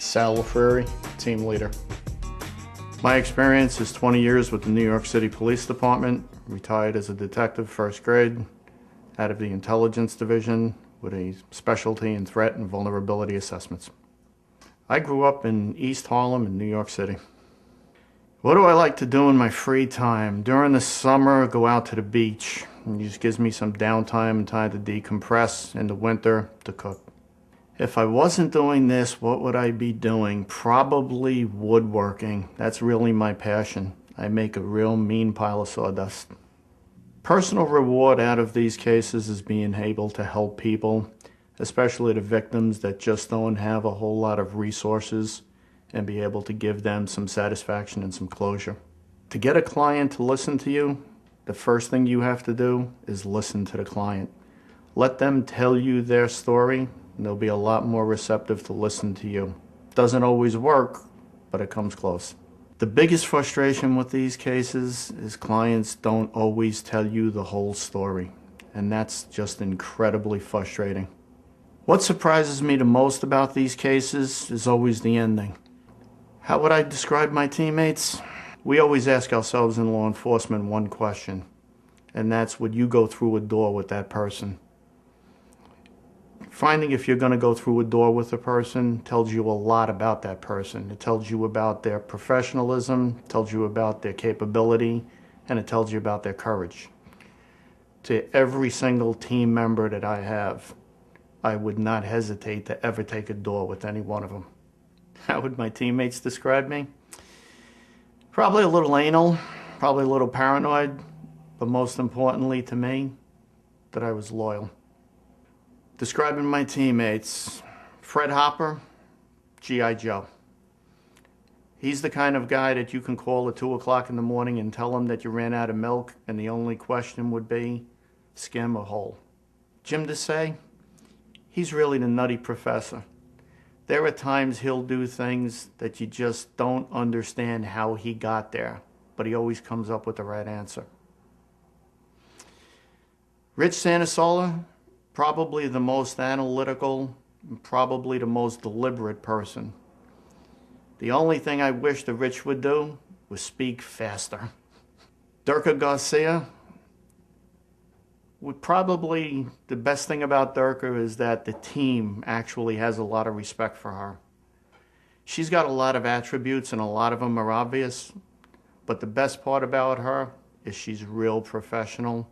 Sal LaFreri, team leader. My experience is 20 years with the New York City Police Department, retired as a detective first grade, out of the intelligence division with a specialty in threat and vulnerability assessments. I grew up in East Harlem in New York City. What do I like to do in my free time? During the summer, go out to the beach. It just gives me some downtime and time to decompress. In the winter, to cook. If I wasn't doing this, what would I be doing? Probably woodworking. That's really my passion. I make a real mean pile of sawdust. Personal reward out of these cases is being able to help people, especially the victims that just don't have a whole lot of resources, and be able to give them some satisfaction and some closure. To get a client to listen to you, the first thing you have to do is listen to the client. Let them tell you their story, and they'll be a lot more receptive to listen to you. Doesn't always work, but it comes close. The biggest frustration with these cases is clients don't always tell you the whole story, and that's just incredibly frustrating. What surprises me the most about these cases is always the ending. How would I describe my teammates? We always ask ourselves in law enforcement one question, and that's, would you go through a door with that person? Finding if you're going to go through a door with a person tells you a lot about that person. It tells you about their professionalism, tells you about their capability, and it tells you about their courage. To every single team member that I have, I would not hesitate to ever take a door with any one of them. How would my teammates describe me? Probably a little anal, probably a little paranoid, but most importantly to me, that I was loyal. Describing my teammates, Fred Hopper, G.I. Joe. He's the kind of guy that you can call at 2 o'clock in the morning and tell him that you ran out of milk, and the only question would be, skim or whole. Jim Desai, he's really the nutty professor. There are times he'll do things that you just don't understand how he got there, but he always comes up with the right answer. Rich Santasola, probably the most analytical, probably the most deliberate person. The only thing I wish that Rich would do was speak faster. Durka Garcia, probably the best thing about Durka is that the team actually has a lot of respect for her. She's got a lot of attributes and a lot of them are obvious, but the best part about her is she's real professional.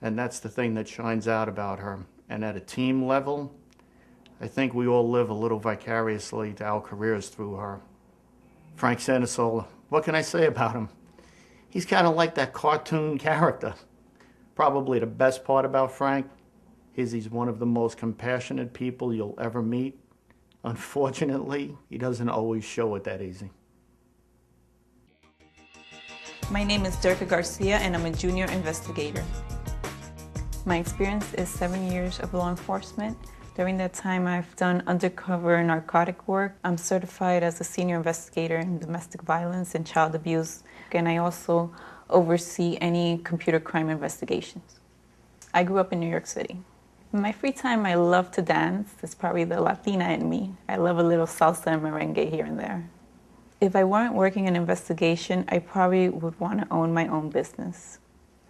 And that's the thing that shines out about her. And at a team level, I think we all live a little vicariously to our careers through her. Frank Santasola, what can I say about him? He's kind of like that cartoon character. Probably the best part about Frank is he's one of the most compassionate people you'll ever meet. Unfortunately, he doesn't always show it that easy. My name is Durka Garcia and I'm a junior investigator. My experience is 7 years of law enforcement. During that time, I've done undercover narcotic work. I'm certified as a senior investigator in domestic violence and child abuse, and I also oversee any computer crime investigations. I grew up in New York City. In my free time, I love to dance. It's probably the Latina in me. I love a little salsa and merengue here and there. If I weren't working in investigation, I probably would want to own my own business.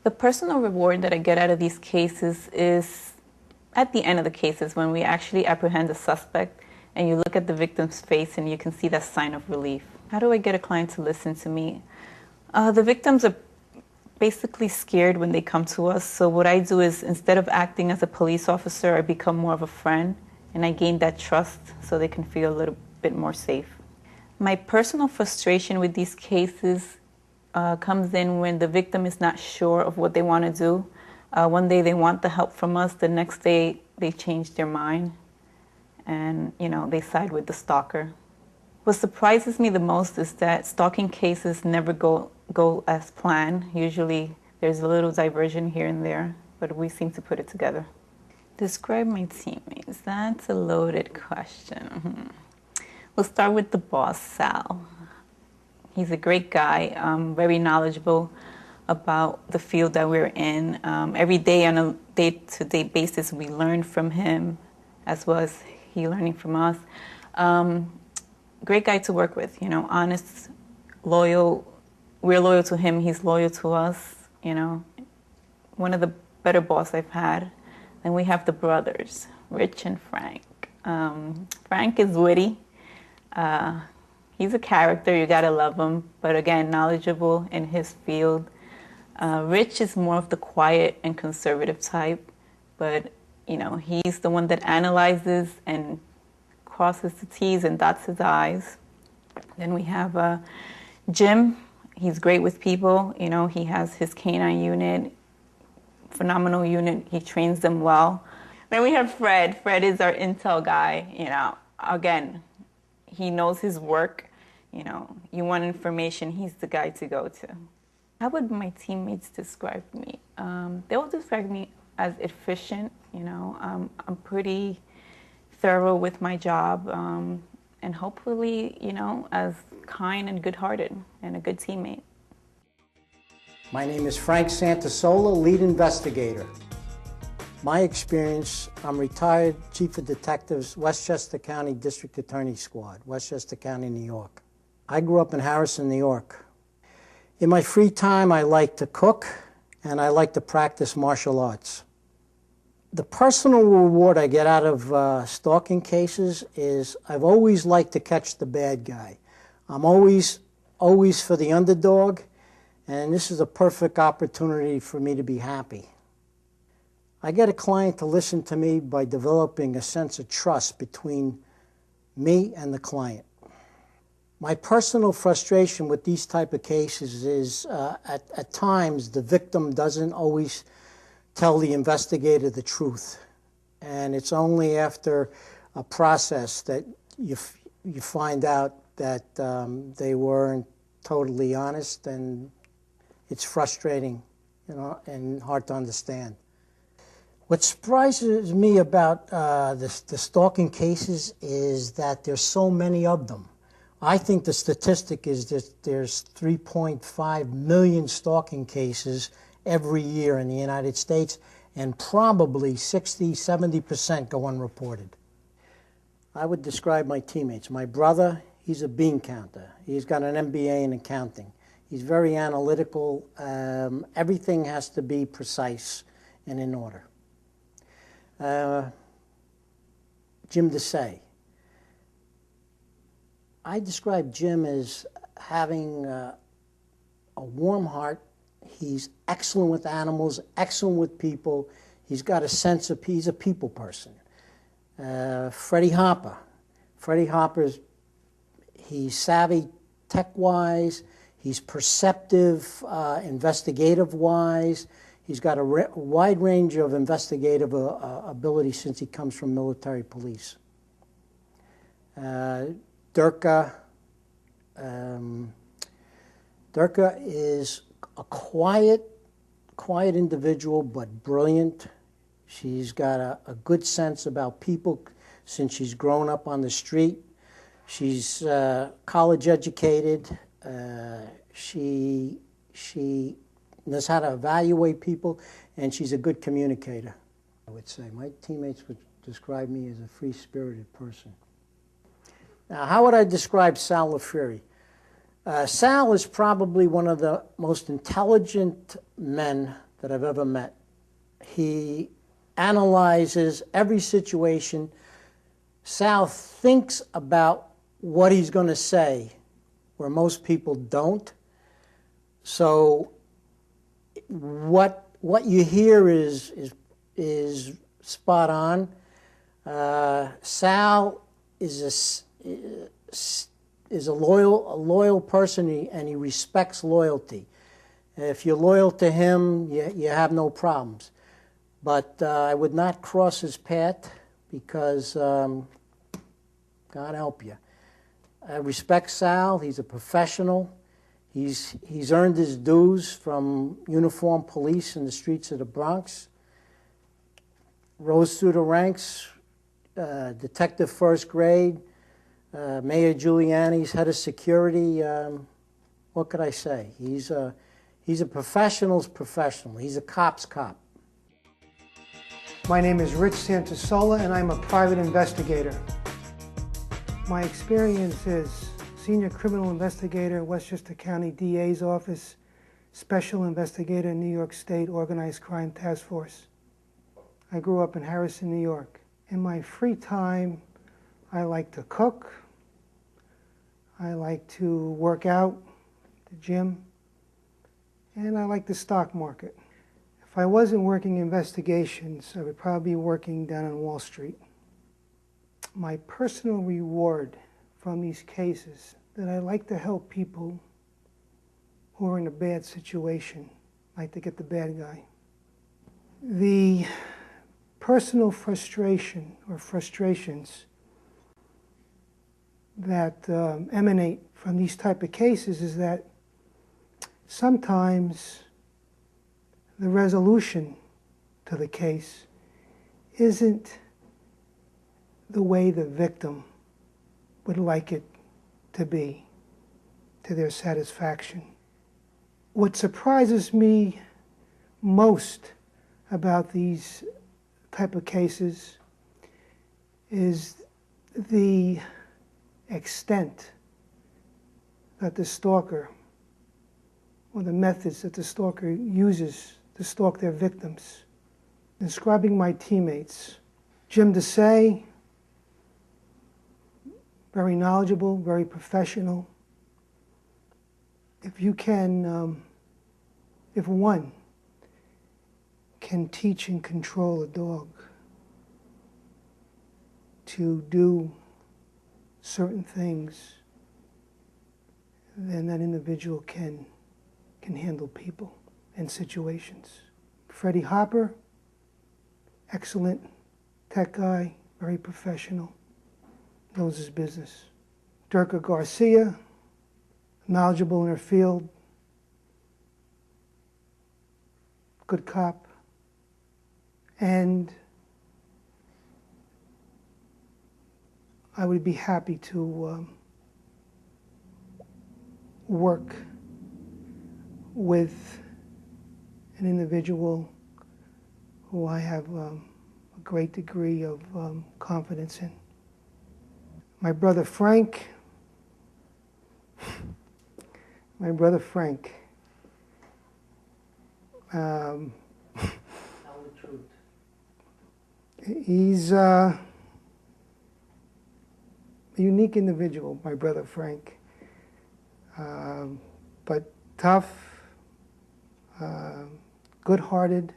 The personal reward that I get out of these cases is at the end of the cases when we actually apprehend the suspect and you look at the victim's face and you can see that sign of relief. How do I get a client to listen to me? The victims are basically scared when they come to us, so what I do is instead of acting as a police officer, I become more of a friend and I gain that trust so they can feel a little bit more safe. My personal frustration with these cases comes in when the victim is not sure of what they want to do. One day they want the help from us, the next day they change their mind and they side with the stalker. What surprises me the most is that stalking cases never go as planned. Usually there's a little diversion here and there, but we seem to put it together. Describe my teammates. That's a loaded question. We'll start with the boss, Sal. He's a great guy, very knowledgeable about the field that we're in. Every day on a day-to-day basis, we learn from him as well as he learning from us. great guy to work with, you know, honest, loyal. We're loyal to him, he's loyal to us, you know. One of the better boss I've had. Then we have the brothers, Rich and Frank. Frank is witty. He's a character, you gotta love him, but again, knowledgeable in his field. Rich is more of the quiet and conservative type, but you know, he's the one that analyzes and crosses the T's and dots his I's. Then we have Jim. He's great with people. You know, he has his canine unit, phenomenal unit. He trains them well. Then we have Fred. Fred is our intel guy. You know, again, he knows his work. You know, you want information, he's the guy to go to. How would my teammates describe me? They will describe me as efficient. You know, I'm pretty thorough with my job, and hopefully, you know, as kind and good-hearted and a good teammate. My name is Frank Santasola, lead investigator. My experience, I'm retired Chief of Detectives, Westchester County District Attorney Squad, Westchester County, New York. I grew up in Harrison, New York. In my free time, I like to cook and I like to practice martial arts. The personal reward I get out of stalking cases is I've always liked to catch the bad guy. I'm always for the underdog, and this is a perfect opportunity for me to be happy. I get a client to listen to me by developing a sense of trust between me and the client. My personal frustration with these type of cases is at times the victim doesn't always tell the investigator the truth. And it's only after a process that you find out that they weren't totally honest, and it's frustrating, you know, and hard to understand. What surprises me about the stalking cases is that there's so many of them. I think the statistic is that there's 3.5 million stalking cases every year in the United States, and probably 60–70% go unreported. I would describe my teammates. My brother, he's a bean counter. He's got an MBA in accounting. He's very analytical. Everything has to be precise and in order. Jim Desai. I describe Jim as having a warm heart. He's excellent with animals, excellent with people. He's got a sense of, he's a people person. Freddie Hopper. Freddie Hopper's, he's savvy tech-wise. He's perceptive, investigative-wise. He's got a wide range of investigative ability since he comes from military police. Durka. Durka is a quiet individual, but brilliant. She's got a good sense about people since she's grown up on the street. She's college educated. She knows how to evaluate people, and she's a good communicator. I would say my teammates would describe me as a free-spirited person. Now, how would I describe Sal LaFurie? Sal is probably one of the most intelligent men that I've ever met. He analyzes every situation. Sal thinks about what he's going to say, where most people don't. So what you hear is spot on. Sal is a loyal person, and he respects loyalty. If you're loyal to him, you have no problems. But I would not cross his path because God help you. I respect Sal. He's a professional. He's earned his dues from uniformed police in the streets of the Bronx. Rose through the ranks, detective first grade, Mayor Giuliani's head of security. What could I say? He's a professional's professional. He's a cop's cop. My name is Rich Santasola, and I'm a private investigator. My experience is Senior Criminal Investigator, Westchester County DA's Office, Special Investigator, New York State Organized Crime Task Force. I grew up in Harrison, New York. In my free time, I like to cook. I like to work out, the gym, and I like the stock market. If I wasn't working investigations, I would probably be working down on Wall Street. My personal reward from these cases that I like to help people who are in a bad situation, like to get the bad guy. The personal frustration or frustrations that emanate from these type of cases is that sometimes the resolution to the case isn't the way the victim would like it to be, to their satisfaction. What surprises me most about these type of cases is the extent that the stalker, or the methods that the stalker uses to stalk their victims. Describing my teammates, Jim Desai, very knowledgeable, very professional. If you can, if one can teach and control a dog to do certain things, then that individual can handle people and situations. Freddie Hopper, excellent tech guy, very professional, knows his business. Durka Garcia, knowledgeable in her field, good cop, and I would be happy to work with an individual who I have a great degree of confidence in. My brother Frank, Tell the truth. He's a unique individual, my brother Frank, but tough, good-hearted.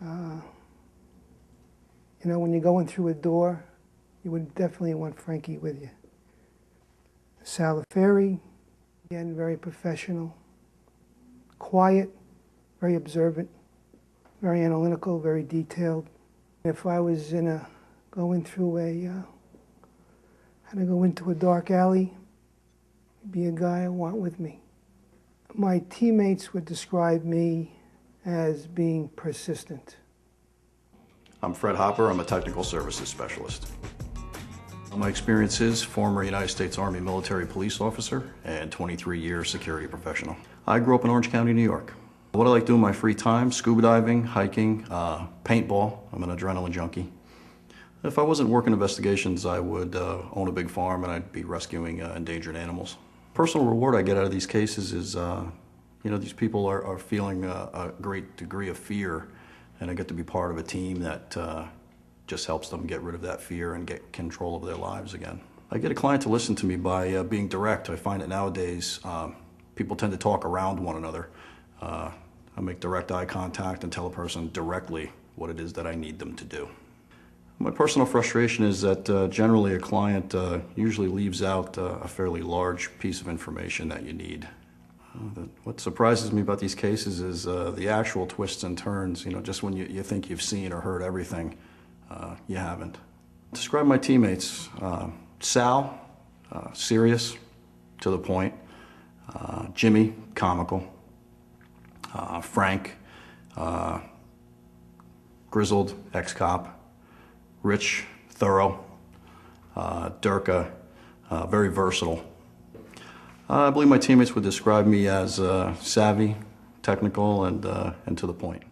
You know, when you're going through a door, you would definitely want Frankie with you. Salaferi, again, very professional, quiet, very observant, very analytical, very detailed. If I was going through had to go into a dark alley, he'd be a guy I want with me. My teammates would describe me as being persistent. I'm Fred Hopper. I'm a technical services specialist. My experience is former United States Army military police officer and 23-year security professional. I grew up in Orange County, New York. What I like doing in my free time, scuba diving, hiking, paintball. I'm an adrenaline junkie. If I wasn't working investigations, I would own a big farm and I'd be rescuing endangered animals. Personal reward I get out of these cases is, you know, these people are feeling a great degree of fear, and I get to be part of a team that just helps them get rid of that fear and get control of their lives again. I get a client to listen to me by being direct. I find that nowadays people tend to talk around one another. I make direct eye contact and tell a person directly what it is that I need them to do. My personal frustration is that generally a client usually leaves out a fairly large piece of information that you need. What surprises me about these cases is the actual twists and turns. You know, just when you think you've seen or heard everything, you haven't. Describe my teammates. Sal, serious, to the point. Jimmy, comical. Frank, grizzled, ex-cop. Rich, thorough. Durka, very versatile. I believe my teammates would describe me as savvy, technical, and to the point.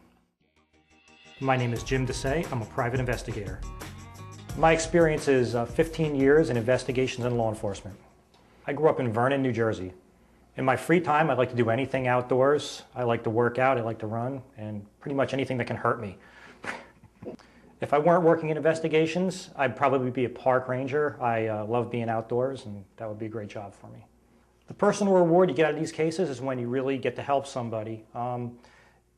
My name is Jim Desai. I'm a private investigator. My experience is 15 years in investigations and law enforcement. I grew up in Vernon, New Jersey. In my free time, I like to do anything outdoors. I like to work out, I like to run, and pretty much anything that can hurt me. If I weren't working in investigations, I'd probably be a park ranger. I love being outdoors, and that would be a great job for me. The personal reward you get out of these cases is when you really get to help somebody.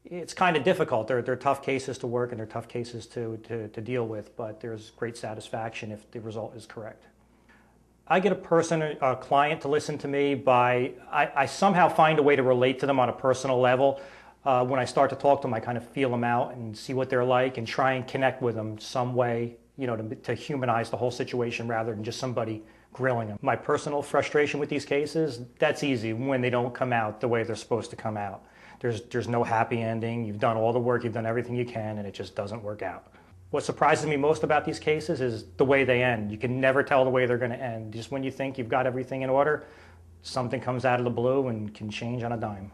It's kind of difficult. They're tough cases to work and they're tough cases to deal with, but there's great satisfaction if the result is correct. I get a client to listen to me by, I somehow find a way to relate to them on a personal level. When I start to talk to them, I kind of feel them out and see what they're like and try and connect with them some way, you know, to humanize the whole situation rather than just somebody grilling them. My personal frustration with these cases, that's easy when they don't come out the way they're supposed to come out. There's no happy ending. You've done all the work, you've done everything you can, and it just doesn't work out. What surprises me most about these cases is the way they end. You can never tell the way they're going to end. Just when you think you've got everything in order, something comes out of the blue and can change on a dime.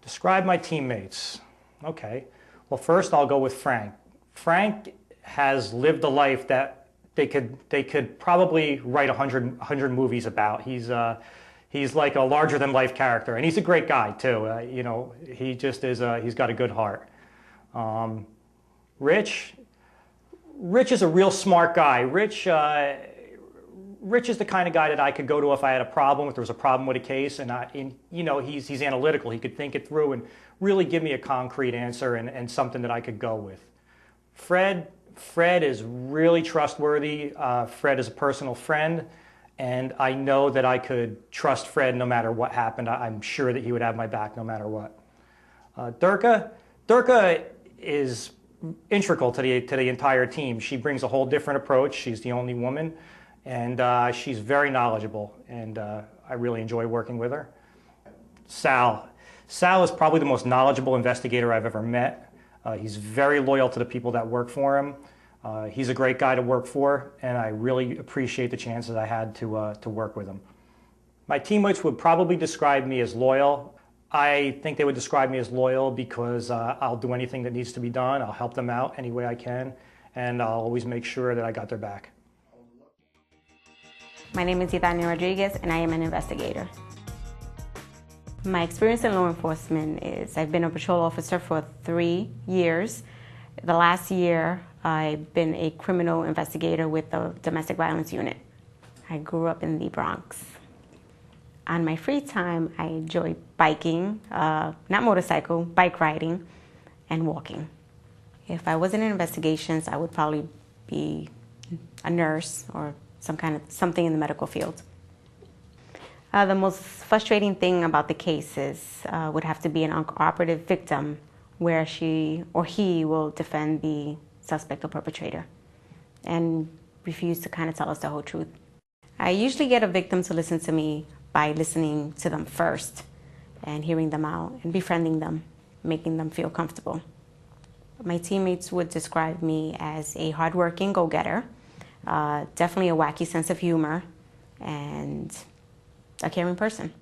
Describe my teammates. Okay. Well, first I'll go with Frank. Frank has lived a life that they could probably write 100 movies about. He's like a larger-than-life character, and he's a great guy too. You know, he just is. He's got a good heart. Rich is a real smart guy. Rich is the kind of guy that I could go to if I had a problem, if there was a problem with a case, and you know, he's analytical. He could think it through and really give me a concrete answer and something that I could go with. Fred is really trustworthy. Fred is a personal friend, and I know that I could trust Fred no matter what happened. I'm sure that he would have my back no matter what. Durka is integral to the entire team. She brings a whole different approach. She's the only woman, and she's very knowledgeable, and I really enjoy working with her. Sal is probably the most knowledgeable investigator I've ever met. He's very loyal to the people that work for him. He's a great guy to work for, and I really appreciate the chances I had to work with him. My teammates would probably describe me as loyal. I think they would describe me as loyal because I'll do anything that needs to be done. I'll help them out any way I can, and I'll always make sure that I got their back. My name is Ivania Rodriguez, and I am an investigator. My experience in law enforcement is I've been a patrol officer for 3 years. The last year, I've been a criminal investigator with the domestic violence unit. I grew up in the Bronx. On my free time, I enjoy biking, not motorcycle, bike riding, and walking. If I wasn't in investigations, I would probably be a nurse or something in the medical field. The most frustrating thing about the cases would have to be an uncooperative victim where she or he will defend the suspect or perpetrator and refuse to kind of tell us the whole truth. I usually get a victim to listen to me by listening to them first and hearing them out and befriending them, making them feel comfortable. My teammates would describe me as a hardworking go-getter, definitely a wacky sense of humor, and a caring person.